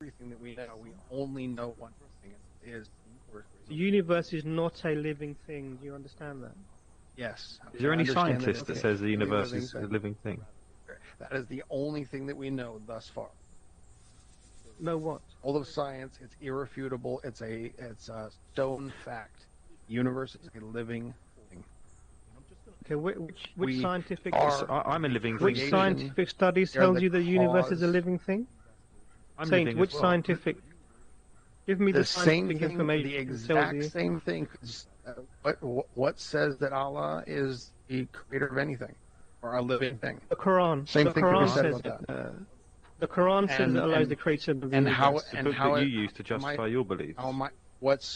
everything that we know. We only know one thing is The universe is not a living thing. Do you understand that? yes. Is there any scientist that okay. says the universe is a living thing? That is the only thing that we know thus far. No what? All of science, it's irrefutable. It's a stone fact. The universe is a living thing. Okay, which scientific I'm a living thing. which scientific studies tells you the universe is a living thing? I'm Saint, living which as well. scientific? Give me the same scientific thing, information. the that tells exact you. same thing. What says that Allah is the creator of anything or a living thing? The Quran. Same the thing Quran we said says about that. the Quran says that Allah is the creator of the and universe. how It's the and book how that it, you use to justify your beliefs.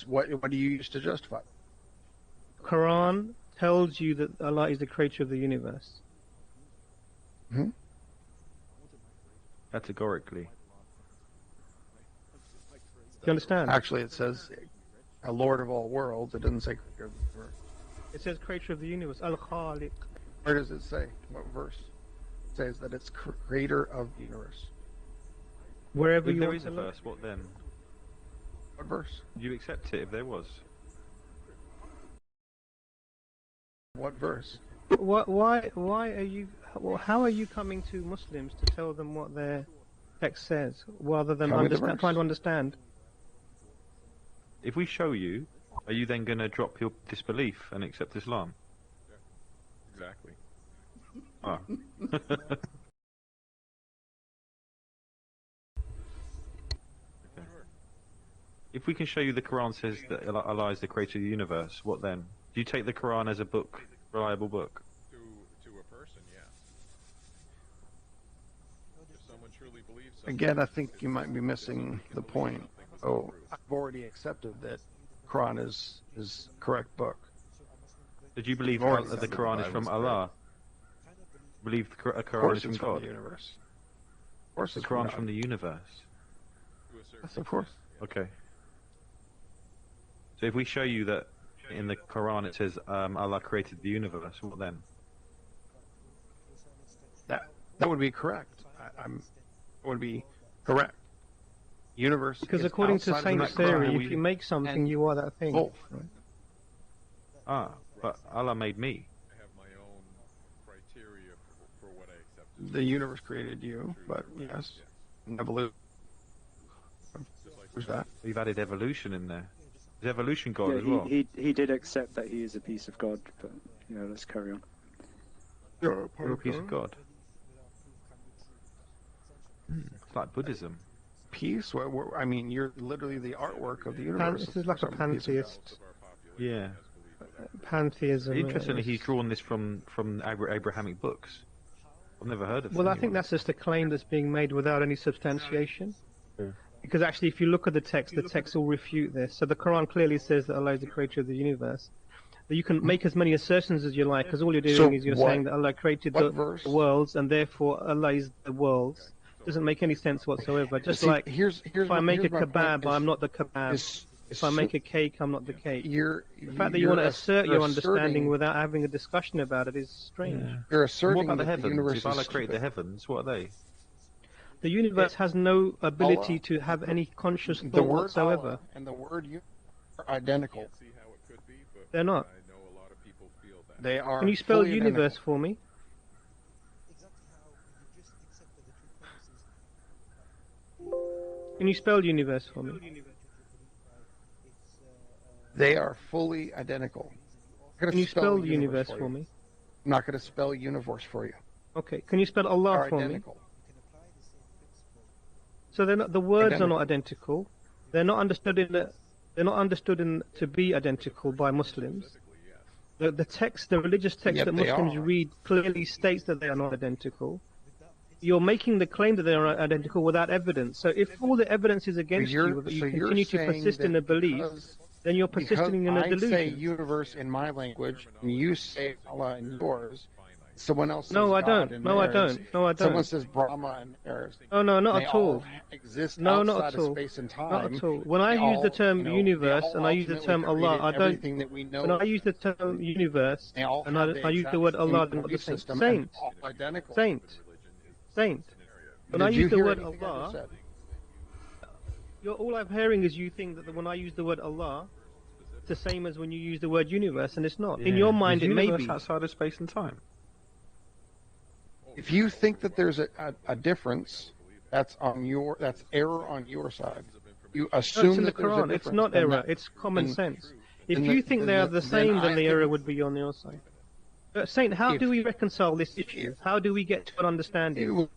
what do you use to justify? The Quran tells you that Allah is the creator of the universe. Hmm? Categorically. Do you understand? Actually, it says a Lord of all worlds. It doesn't say creator of the universe. It says creator of the universe. Al-Khaliq. Where does it say? What verse? It says that it's creator of the universe. Wherever If you there want is to a look. verse, what then? What verse? Do you accept it if there was? What verse? Why are you? How are you coming to Muslims to tell them what their text says, rather than Tell me the verse. trying to understand? If we show you, are you then going to drop your disbelief and accept Islam? Exactly. Ah. Okay. If we can show you the Quran says that Allah is the creator of the universe, what then? Do you take the Quran as a book, reliable book? To a person, yes. If someone truly believes something, Again, I think you might be missing the point. Oh, I've already accepted that Quran is correct book. Did you believe Lord that the accepted Quran the is from Bible's Allah? Believe the Of Quran course, is from it's from God? the universe. Of course, The it's Quran's God. from the universe. to a certain Yes, of course. Okay. So if we show you that in the Quran it says Allah created the universe, what then? That would be correct. Would be correct. Universe. Because is according to outside of Saint's that Quran. theory, if you make something, and you are that thing. both. Right? Ah, but Allah made me. I have my own criteria for what I accept. The universe created you, but yes, evolution. Who's that? We've added evolution in there. Is evolution God Yeah, as well? he did accept that he is a piece of God, but let's carry on. You're You're a piece of God. It's like Buddhism. Peace? I mean, you're literally the artwork of the universe. This is like a Some piece of- pantheist. Yeah. Pantheism. Interestingly, he's drawn this from Abrahamic books. I've never heard of. Well, I anyone. think that's just a claim that's being made without any substantiation. Yeah. Because actually, if you look at the text will refute this. So the Quran clearly says that Allah is the creator of the universe. But you can make as many assertions as you like, because all you're doing So is you're what- saying that Allah created what the verse? worlds, and therefore Allah is the worlds. Doesn't make any sense whatsoever. Just See, like here's if I make a here's my point kebab, is- I'm not the kebab. is- If I make a cake, I'm not the cake. The fact that you want to assert your understanding without having a discussion about it is strange. Yeah. You're And asserting what about the that heavens? universe If Allah is created the stupid. heavens, what are they? The universe has no ability Allah. to have any conscious The thought word whatsoever. Allah and the word you are identical. Can't see how it could be, but They're not. I know a lot of people feel that. They are. Can you spell fully universe identical. for me? Can you spell universe for me? They are fully identical. I'm gonna Can you spell the universe universe for me? I'm not going to spell universe for you. Okay. Can you spell They Allah are for me? identical. So they're not, the words are Identical. not identical. They're not understood to be identical by Muslims. The text, the religious text Yet that they Muslims are. read clearly states that they are not identical. You're making the claim that they are identical without evidence. So if all the evidence is against you, but you continue to persist in a belief, then you're persisting in a because I say delusion. universe in my language, and you say Allah in yours. Someone else says No, I God don't. in No, I theirs. don't. No, I Someone don't. says Brahma in theirs. Oh no, not They at all. exist No, outside not at of all. space and time. Not at all. When I They use the all, term they universe all and I use the term ultimately Allah, I created don't. everything that we know. When I use the term universe They all and have I use the word exact Allah, same they're not the belief same. system and Saint, all identical. saint, saint. When Did I you use the hear word anything I just Allah, said? All I'm hearing is you think that when I use the word Allah, it's the same as when you use the word universe, and it's not. In your mind, it may be. Outside of space and time. If you think that there's a difference, that's error on your side. You assume it's in the that there's a Quran. difference. It's not error. It's common sense. If you think they are the same, then the error would be on your side. Saint, how do we reconcile this issue? How do we get to an understanding?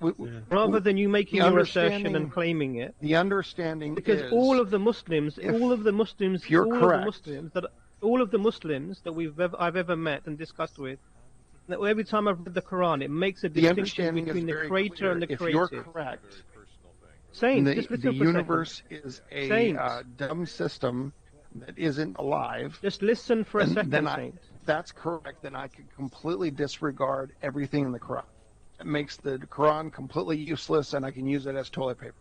Rather than you making your assertion and claiming it. The understanding because all of the Muslims that I've ever met and discussed with, that every time I've read the Quran, it makes a distinction between the creator and the created. If you're correct, Saint, the just listen for universe a second. is a dumb system that isn't alive. Just listen for a second, Saint. That's correct, then I can completely disregard everything in the Quran. It makes the Quran completely useless, and I can use it as toilet paper.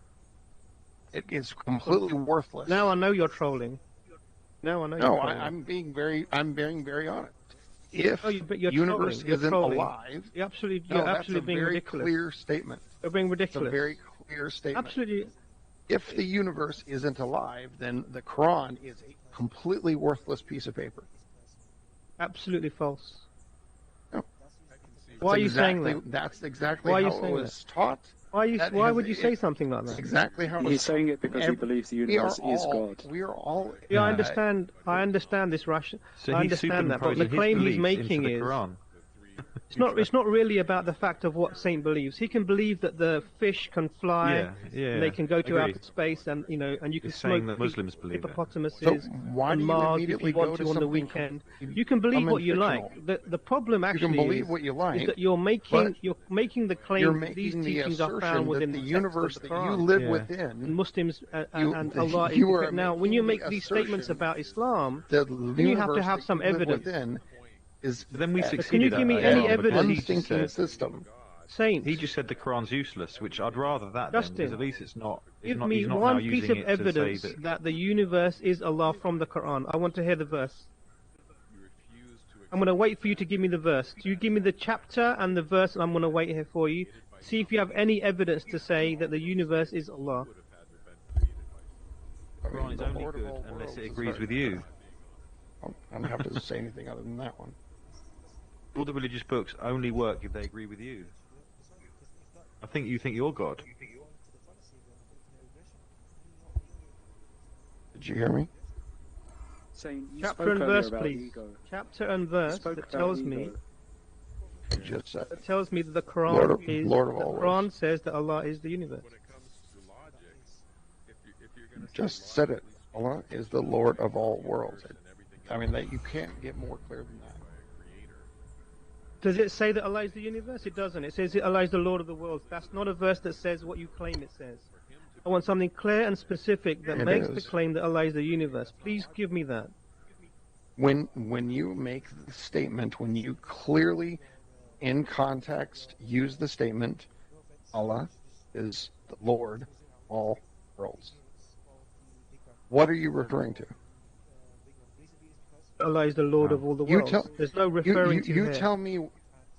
It is completely worthless. Now I know you're trolling. Now I know you're trolling. I'm being very honest. If the universe isn't trolling. Alive, you're absolutely being ridiculous. That's a very clear statement. You're being ridiculous. It's a very clear statement. Absolutely. If the universe isn't alive, then the Quran is a completely worthless piece of paper. Absolutely false. No. Why are you saying that? That's exactly how it was taught. Why would you say something like that? Exactly how he's saying it because he believes the universe is God. We are all. Yeah, I understand this Russian. So I understand that, but the claim he's making is it's not really about the fact of what Saint believes. He can believe that the fish can fly, and they can go to outer space, and and you can smoke hippopotamuses on Mars if you want to on the weekend. You can believe what you like. The problem actually is that you're making the claim that these teachings are found within the universe that you live within. And Muslims and Allah is different. Now, when you make these statements about Islam, then you have to have some evidence. Then we succeeded. Can you give me any evidence? System. Saint. He just said the Quran's useless, which I'd rather that. Justin, because at least it's not. Give me one piece of evidence that the universe is Allah from the Quran. I want to hear the verse. I'm going to wait for you to give me the verse. You give me the chapter and the verse, and I'm going to wait here for you. See if you have any evidence to say that the universe is Allah. The Quran is only good unless it agrees with you. I don't have to say anything other than that one. All the religious books only work if they agree with you. I think you think you're God. Did you hear me? Chapter and verse, please. Chapter and verse that tells me. That tells me that the Quran says that Allah is the universe. Just said it. Allah is the Lord of all worlds. I mean, you can't get more clear than that. Does it say that Allah is the universe? It doesn't. It says that Allah is the Lord of the worlds. That's not a verse that says what you claim it says. I want something clear and specific that makes the claim that Allah is the universe. Please give me that. When you make the statement, when you clearly, in context, use the statement, Allah is the Lord of all worlds. What are you referring to? Allah is the Lord of all the worlds. There's no referring to here. Tell me,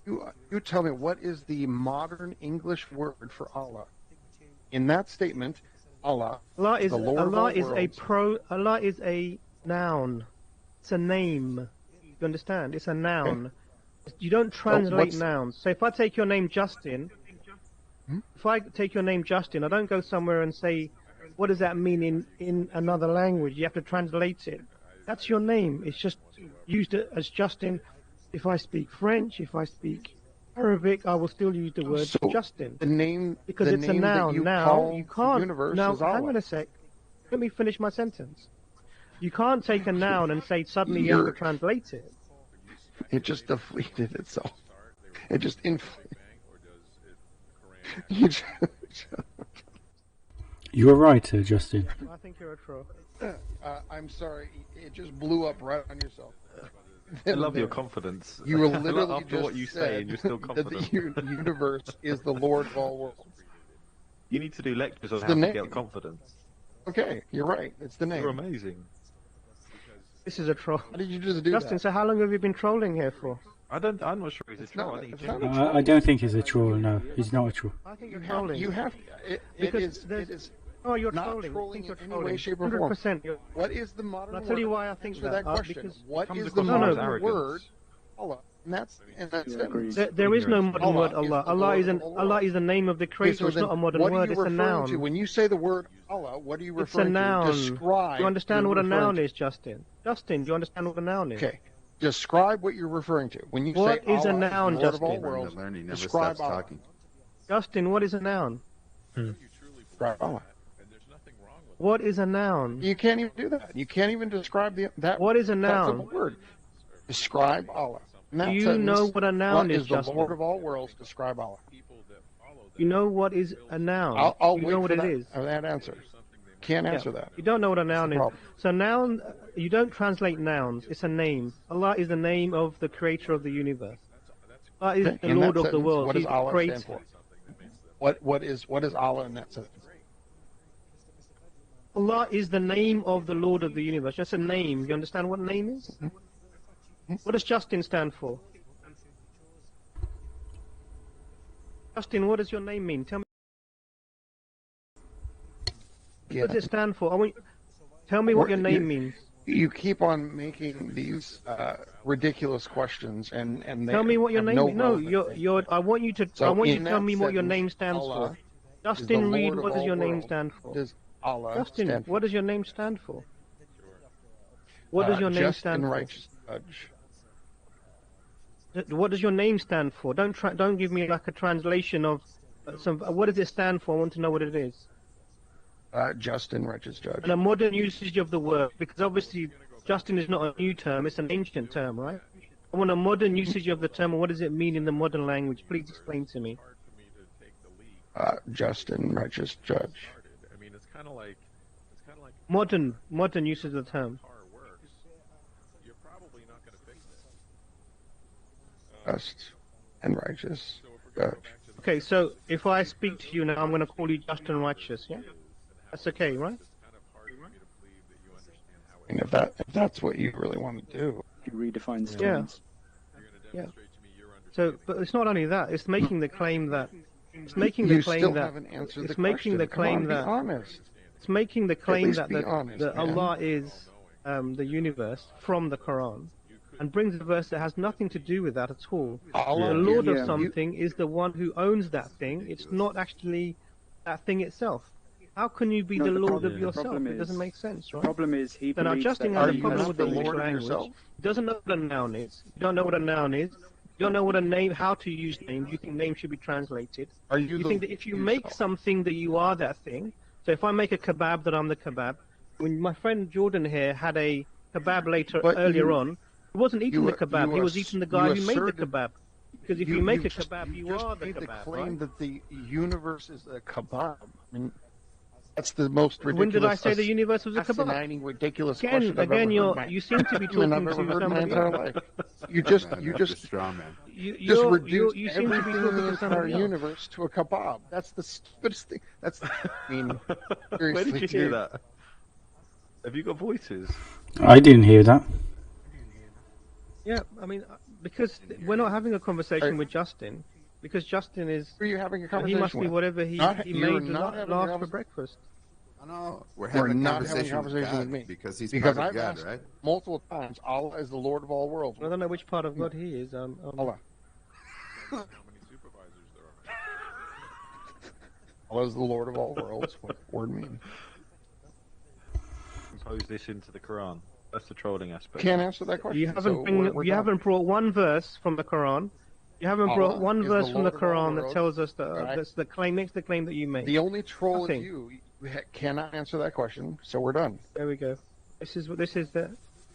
you tell me what is the modern English word for Allah? In that statement, Allah is the Lord of all worlds. Allah is a noun. It's a name. You understand? It's a noun. Okay. You don't translate nouns. So if I take your name Justin, I don't go somewhere and say, what does that mean in another language? You have to translate it. That's your name. It's just used as Justin. If I speak French, if I speak Arabic, I will still use the word Justin. The name, because it's a noun. Now you can't. Now hang on a sec. Let me finish my sentence. You can't take a noun and say suddenly you have to translate it. It just deflated itself. It just inflated. You were right, Justin. I think you're a troll. I'm sorry, it just blew up right on yourself. I love your confidence. You were literally after what you say, and you're still confident. That the universe is the Lord of all worlds. You need to do lectures on how to get confidence. Okay, you're right. It's the name. You're amazing. This is a troll. How did you just do Justin, so how long have you been trolling here for? I'm not sure he's a troll. I don't think he's a troll. No, he's not a troll. I think you're trolling. You have. It is Oh, you're not trolling. in any way, shape, or form. 100%. What is the modern word? I'll tell you why I think that question. Because what is the modern word? Allah. And that's there is no modern word Allah. Allah is the name of the Creator. It's not a modern word. It's a noun. When you say the word Allah, what are you referring to? It's a noun. Describe. Do you understand what a noun is, Justin? Justin, do you understand what a noun is? Okay. Describe what you're referring to. When you what say is Allah, a noun, Lord Justin? Of all worlds, describe Allah. Talking. Justin, what is a noun? Describe Allah. What is a noun? You can't even do that. You can't even describe that. What is a noun? That's a word. Describe Allah. Do you know what a noun is, Justin? Justin? The Lord of all worlds, describe Allah. You know what is a noun? I'll you wait know what for it is. that answer. Can't answer that. You don't know what a noun is. Problem. So noun, you don't translate nouns. It's a name. Allah is the name of the Creator of the universe. Allah is the Lord of the world. What does Allah Creator. stand for? What is Allah in that sentence? Allah is the name of the Lord of the universe. Just a name. You understand what a name is? What does Justin stand for? Justin, what does your name mean? Tell me. What does it stand for? Tell me what your name means. You keep on making these ridiculous questions, and they tell me what your name. No, I want you to. So I want you to tell me sentence, what your name stands Allah for. Justin Reed, what does your name world. stand for? Does Allah Justin, stand for? what does your name stand for? What does your name just stand and for? righteous judge. What does your name stand for? Don't give me like a translation of some. What does it stand for? I want to know what it is. Just and righteous judge. And a modern usage of the word, because obviously Justin is not a new term; it's an ancient term, right? I want a modern usage of the term. What does it mean in the modern language? Please explain to me. Just and righteous judge. I mean, it's kind of like modern usage of the term. You're probably not going to fix it. Just and righteous judge. Okay, so if I speak to you now, I'm going to call you just and righteous, yeah? That's okay, right? And if that's what you really want to do, you redefine terms. Yeah. So, but it's not only that; it's making the claim that it's making you the claim still that haven't answered it's the making question. the claim Come on, that be honest. It's making the claim that honest, Allah is the universe from the Quran, and brings a verse that has nothing to do with that at all. Allah, the Lord of something is the one who owns that thing. It's not actually that thing itself. How can you be the Lord of yourself? It doesn't make sense, right? The problem is he then believes Justin that has a problem with the Lord language. He doesn't know what a noun is. You don't know what a noun is. You don't know what a name, how to use names. You think names should be translated. You think that if you make something that you are that thing. So if I make a kebab, that I'm the kebab. When my friend Jordan here had a kebab earlier on, he wasn't eating the kebab. He was eating the guy who made the kebab. Because if you make a kebab, you are the kebab. The claim that the universe is a kebab. I mean, that's the most ridiculous. When did I say the universe was a kebab? Ridiculous question I've ever heard you seem to be talking I've to ever heard somebody. my entire life. You just straw man. You reduce everything in the entire else. universe to a kebab. That's the stupidest thing. That's, I mean, seriously. Where did you hear that? Have you got voices? I didn't hear that. Yeah, I mean, because we're not having a conversation with Justin. Because Justin is. Who are you having a conversation He must be with? whatever he made last for breakfast. No, we're having a conversation with me because he's part of I've God, asked right? multiple times. Allah is the Lord of all worlds. I don't know which part of God he is. Allah. How many supervisors there are? Allah is the Lord of all worlds. What does the word mean? Impose this into the Quran. That's the trolling aspect. Can't answer that question. You haven't brought one verse from the Quran. You haven't brought one verse from the Quran that tells us that that's the claim makes the claim that you make. The only troll is you. You cannot answer that question, so we're done. There we go. This is the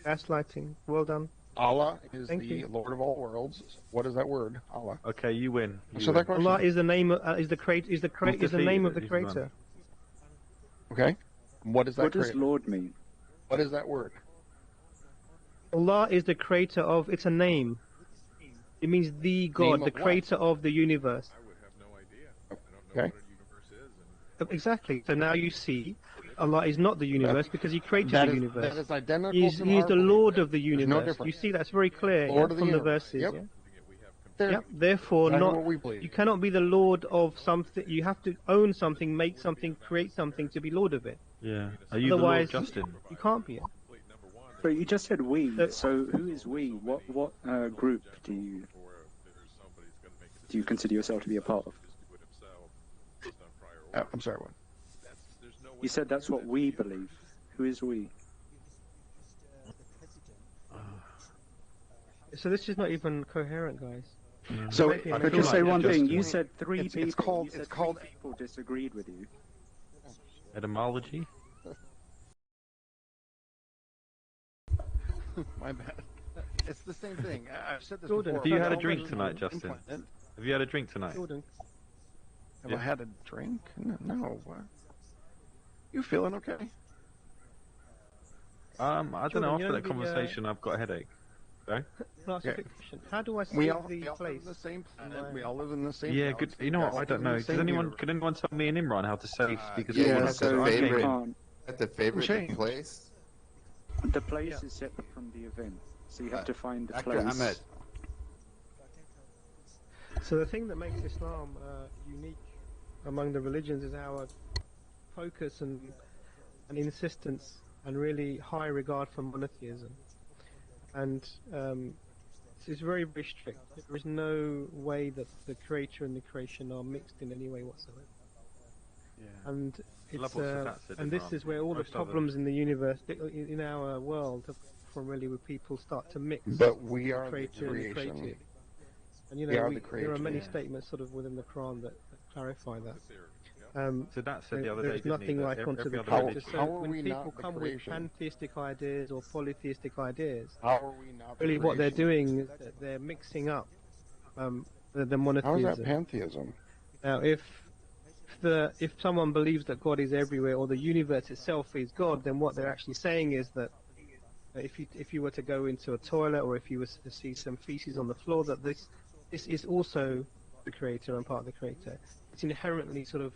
gaslighting. Well done. Allah is the Lord of all worlds. What is that word? Allah. Okay, you win. That question. Allah is the name is the name of the Creator. Okay. What does that? What does Lord mean? What is that word? Allah is the Creator of. It's a name. It means the God, the Creator of the universe. I would have no idea. I don't know Okay. what a universe is. Exactly. So now you see, Allah is not the universe because He created the universe. That is identical He is the Lord of the universe. You see, that's very clear Lord of from the universe. verses. Yep. Yeah? Yep. Therefore, exactly not what we believe. you cannot be the lord of something. You have to own something, make something, create something to be lord of it. Yeah. Are you Otherwise, the Lord, Justin? You can't be it. But you just said we. So who is we? What group do you consider yourself to be a part of? I'm sorry, what? You said that's what we believe. Who is we? So this is not even coherent, guys. Yeah. So I could just say one thing. You said three people. It's called. Three people disagreed with you. Etymology? My bad. It's the same thing. I've said this Jordan, before. Have you had a drink tonight, Justin? Have you had a drink tonight? Jordan. Have I had a drink? No. What? You feeling okay? I don't Jordan, know. you After know that the, conversation, I've got a headache. Sorry? Can I ask a quick question? How do I We see all the live place? in the same planet. We all live in the same. Yeah, house. good. You know what? We all I don't live in know. the same universe. Can anyone tell me and Imran how to save? Because yeah, Yeah, so so you favorite, can't. at the favorite place. The place is separate from the event, so you have to find the Dr. place. Ahmed. So the thing that makes Islam unique among the religions is our focus and insistence and really high regard for monotheism. And it's very, very strict. There is no way that the creator and the creation are mixed in any way whatsoever. Yeah. And it's and this is where all the problems in the universe, in our world, from really where people start to mix. But we are the creator and the creation. created. And you We know, are the there are many creator. statements sort of within the Quran that clarify that. So that said the other day, There's didn't nothing he, that like onto the other creator. religion- So How are when we people not the come with creation? pantheistic ideas or polytheistic ideas, How are we not? really what they're doing is that they're mixing up the monotheism. How is that pantheism? Now, if someone believes that God is everywhere or the universe itself is God, then what they're actually saying is that if you were to go into a toilet or if you were to see some feces on the floor, that this is also the creator and part of the creator. It's inherently sort of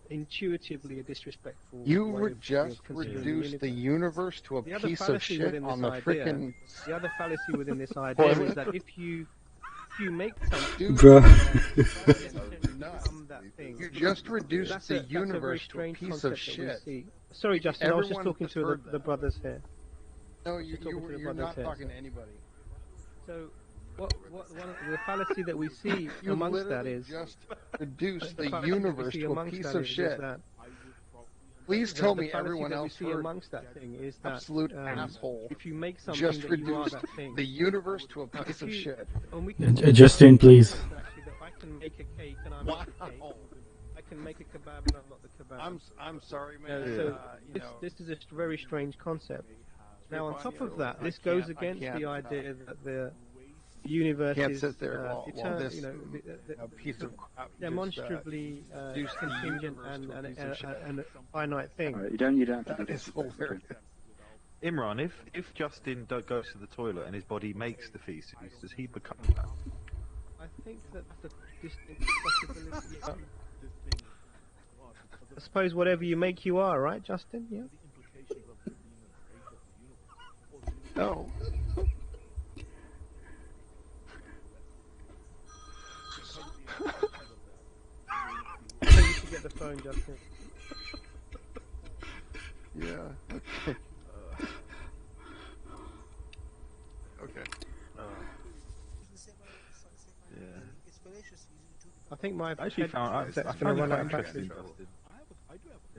intuitively a disrespectful. You way would of just considering reduce the universe to a The other piece of fallacy shit within on this the idea- freaking. The other fallacy within this idea is that if you make something, become that thing. You just reduced That's the a very universe to a strange piece concept of that we shit. see. Sorry, Justin, I was just Everyone talking has to heard the that. brothers here. No, Just talking to the you're brothers not here, talking so- to anybody. So, one of the fallacy that we see You amongst that literally is just reduced the the fallacy that we universe see to a amongst piece that of is shit. that Please the tell me fallacy everyone that we else see heard. amongst that thing is that Absolute asshole. if you make something Just that you are reduced that thing. the universe to a Now, piece if of you- shit. and we can- Justin, please. Actually, that I can make a cake and I'm not the cake. I can make a kebab and I'm not the kebab. I'm sorry, Yeah, man. so this is a very strange concept. Now, on top of that, this goes against the idea that the universe Can't is sit there while this the a piece of crap demonstrably reduced the contingent universe to a piece of shit. and a finite thing. Alright, you don't have to do That this. is hilarious. Imran, if Justin goes to the toilet and his body makes the feces, does he become that? I think that the distinct possibility. I suppose whatever you make, you are, right, Justin? Yeah. No. I think you should get the phone, Justin. Yeah. Okay. Okay. Yeah. I think my I actually found I headset's found gonna him run quite out of battery. interesting, Justin.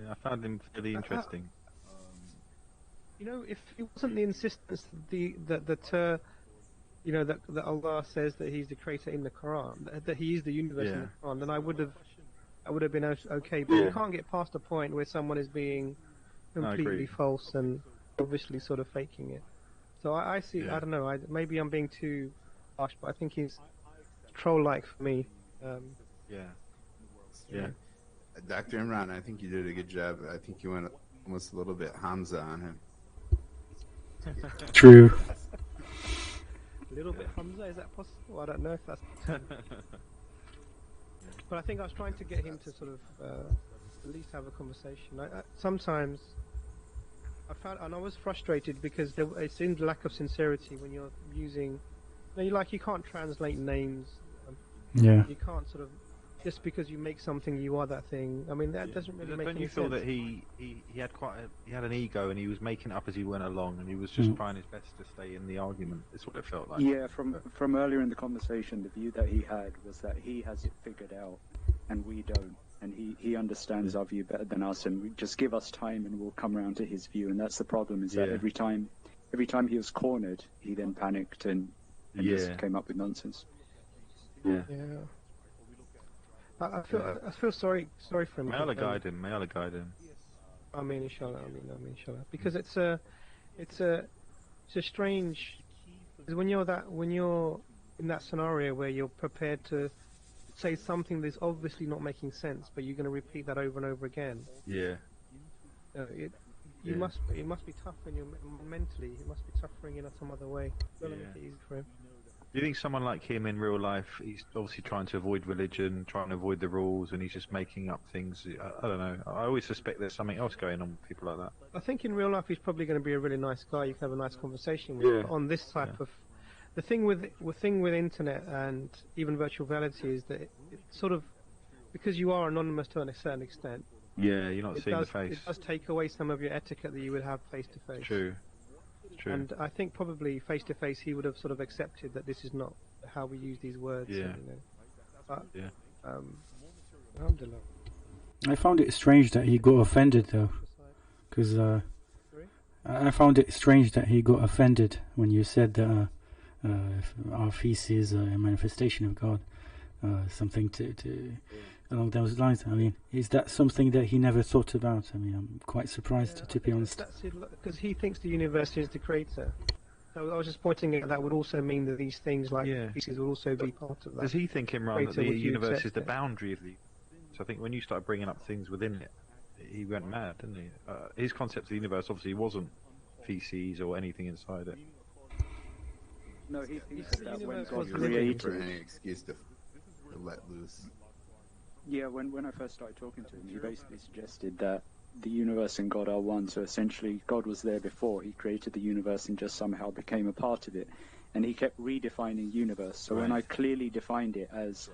Yeah, I found him really interesting. You know, if it wasn't the insistence that Allah says that He's the creator in the Quran, that He is the universe in the Quran, then I would have been okay. But you can't get past a point where someone is being completely false and obviously sort of faking it. So I see. I don't know. Maybe I'm being too harsh, but I think he's troll-like for me. Yeah. Dr. Imran, I think you did a good job. I think you went almost a little bit Hamza on him. True. A little bit Hamza, is that possible? I don't know if that's. But I think I was trying to get him to sort of at least have a conversation. Sometimes I found, and I was frustrated because it seemed lack of sincerity when you're using No, you can't translate names. Yeah. You can't sort of, just because you make something, you are that thing. I mean, that doesn't really make any sense. Don't you feel that he had an ego and he was making it up as he went along, and he was just trying his best to stay in the argument? It's what it felt like. Yeah, from earlier in the conversation, the view that he had was that he has it figured out, and we don't. And he understands our view better than us, and we just give us time, and we'll come around to his view. And that's the problem, is that every time he was cornered, he then panicked and just came up with nonsense. Yeah. I feel sorry for him. May Allah guide him. I mean, inshallah. Because it's a strange. Because when you're in that scenario where you're prepared to say something that's obviously not making sense, but you're going to repeat that over and over again. Yeah. It must be tough when you're mentally. It must be tougher in some other way. Make it easy for him. Do you think someone like him in real life, he's obviously trying to avoid religion, trying to avoid the rules, and he's just making up things? I don't know. I always suspect there's something else going on with people like that. I think in real life he's probably going to be a really nice guy. You can have a nice conversation with. But on this type of, the thing with internet and even virtual reality is that it sort of, because you are anonymous to a certain extent. Yeah, you're not seeing the face. It does take away some of your etiquette that you would have face to face. True. And I think probably face to face he would have sort of accepted that this is not how we use these words. Yeah. And, But alhamdulillah. I found it strange that he got offended though, because I found it strange that he got offended when you said that our feces are a manifestation of God, something to along those lines. I mean, is that something that he never thought about? I mean, I'm quite surprised, to be honest. That's it, because he thinks the universe is the creator. So I was just pointing out that would also mean that these things like feces would also be part of that. Does he think, Imran, that the universe is the boundary of the... So I think when you started bringing up things within it, he went mad, didn't he? His concept of the universe obviously wasn't feces or anything inside it. No, he thinks that when universe God was created... For any excuse to let loose. Yeah, when I first started talking to him, he basically suggested that the universe and God are one, so essentially God was there before, he created the universe and just somehow became a part of it, and he kept redefining universe. So when I clearly defined it as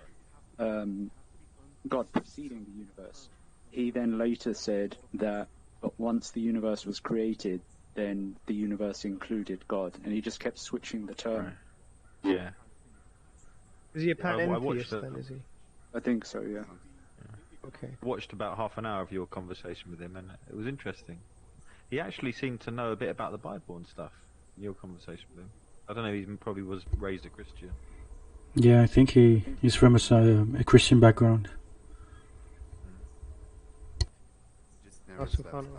God preceding the universe, he then later said that but once the universe was created, then the universe included God, and he just kept switching the term. Right. Yeah. Is he a pantheist then, is he? I think so, yeah. Okay. I watched about half an hour of your conversation with him, and it was interesting. He actually seemed to know a bit about the Bible and stuff in your conversation with him. I don't know, he probably was raised a Christian. Yeah, I think he's from a Christian background. Just never stopped talking.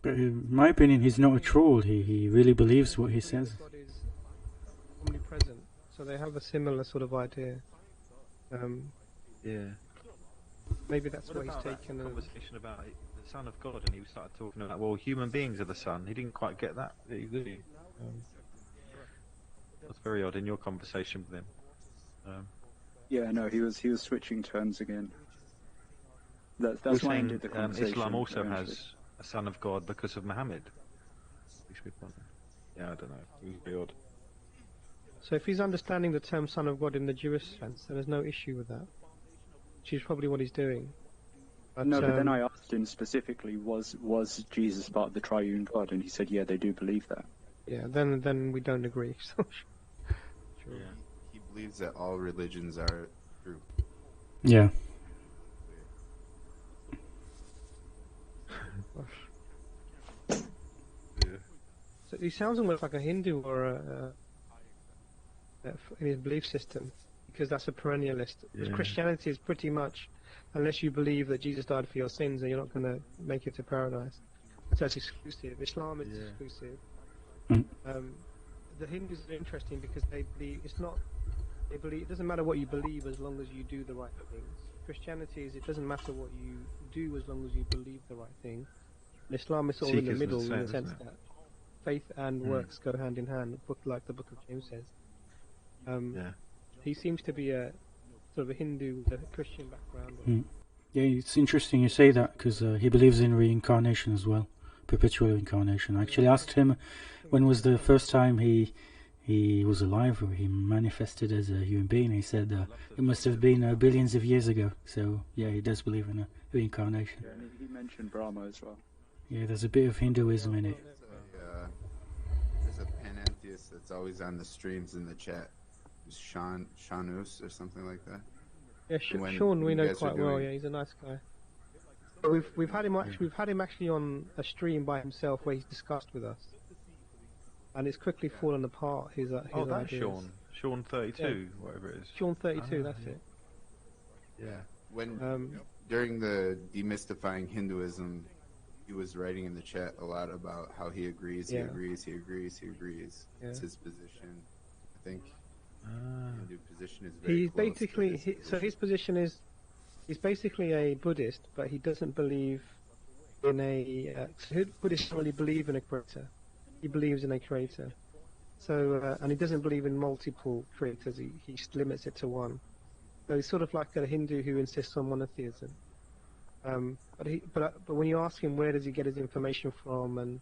But in my opinion, he's not a troll. He really believes what he says. God is omnipresent, so they have a similar sort of idea. Yeah. Maybe that's what he's that taken. Conversation about the Son of God, and he started talking about, well, human beings are the Son. He didn't quite get that, did he? That's very odd in your conversation with him. Yeah, no, he was switching terms again. That's why I did the conversation. Islam also has a Son of God because of Muhammad. Yeah, I don't know. It was very odd. So if he's understanding the term Son of God in the Jewish sense, then there's no issue with that. Which is probably what he's doing. But, no, but then I asked him specifically, was Jesus part of the triune God? And he said, yeah, they do believe that. Yeah, then we don't agree. Sure. Yeah. He believes that all religions are true. Yeah. So he sounds almost like a Hindu or in his belief system, because that's a perennialist. Yeah. Christianity is pretty much, unless you believe that Jesus died for your sins, then you're not going to make it to paradise. So it's exclusive. Islam is exclusive. The Hindus are interesting because they believe it doesn't matter what you believe as long as you do the right things. Christianity is, it doesn't matter what you do as long as you believe the right thing. And Islam is sort of in the middle in the sense that faith and works go hand in hand, like the Book of James says. He seems to be a sort of a Hindu with a Christian background. Yeah, it's interesting you say that, because he believes in reincarnation as well, perpetual reincarnation. I actually asked him when was the first time he he was alive, or he manifested as a human being. He said it must have been billions of years ago. So yeah, he does believe in a reincarnation. Yeah, and he mentioned Brahma as well. Yeah, there's a bit of Hinduism in it. There's a Pantheist that's always on the streams in the chat. Shanus or something like that. Yeah, Sean we know quite well. Yeah, he's a nice guy. But we've had him actually on a stream by himself where he's discussed with us, and it's quickly fallen apart. His that's ideas. Sean 32, whatever it is. Sean 32, that's it. Yeah. When during the demystifying Hinduism, he was writing in the chat a lot about how he agrees. Yeah. It's his position. I think Hindu position is very he's basically his position is he's basically a Buddhist, but he doesn't believe in a Buddhists don't really believe in a creator. He believes in a creator. So and he doesn't believe in multiple creators. He limits it to one. So he's sort of like a Hindu who insists on monotheism. But when you ask him where does he get his information from and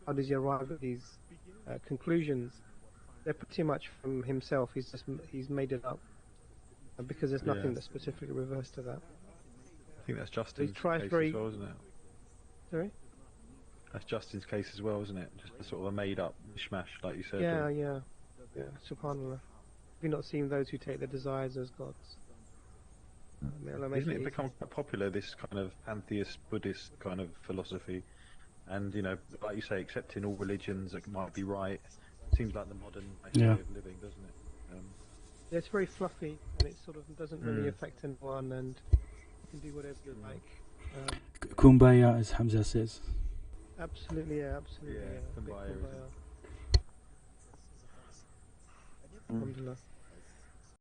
how does he arrive at these conclusions, they're pretty much from himself. He's made it up because there's nothing that specifically refers to that. I think that's Justin's case as well, isn't it? Sorry? That's Justin's case as well, isn't it? Just a sort of a made-up mishmash, like you said. Yeah. Subhanallah. Have you not seen those who take their desires as gods? Isn't it become quite popular, this kind of pantheist Buddhist kind of philosophy? And, you know, like you say, accepting all religions that might be right. Seems like the modern way of living, doesn't it? Yeah, it's very fluffy, and it sort of doesn't really affect anyone, and you can do whatever you like. Kumbaya, as Hamza says. Absolutely. Kumbaya. Alhamdulillah.